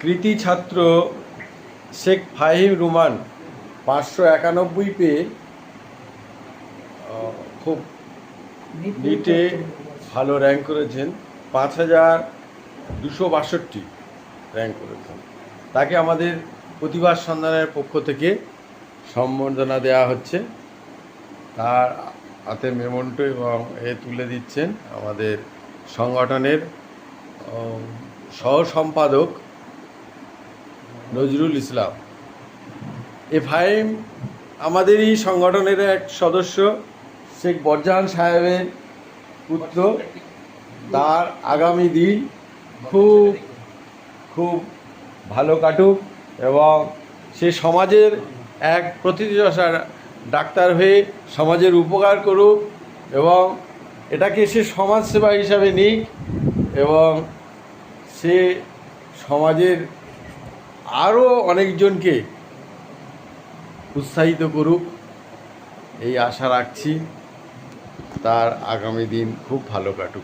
কৃতি ছাত্র শেখ ফাহিম রুমান 591 পেয়ে খুব নিটে ভালো র্যাঙ্ক করেছেন। 5262 র্যাঙ্ক করেছেন। তাকে আমাদের প্রতিভা সন্ধানের পক্ষ থেকে সম্বর্ধনা দেওয়া হচ্ছে। তার হাতে মেমন্টো এবং তুলে দিচ্ছেন আমাদের সংগঠনের সহ সম্পাদক নজরুল ইসলাম। ফাহিম আমাদেরই সংগঠনের এক সদস্য, শেখ বরজাহান সাহেবের পুত্র। তার আগামী দিন খুব খুব ভালো কাটুক এবং সে সমাজের এক প্রতিষ্ঠা ডাক্তার হয়ে সমাজের উপকার করুক এবং এটাকে সে সমাজসেবা হিসাবে নিক এবং সে সমাজের আরও অনেকজনকে উৎসাহিত করুক, এই আশা রাখছি। তার আগামী দিন খুব ভালো কাটুক।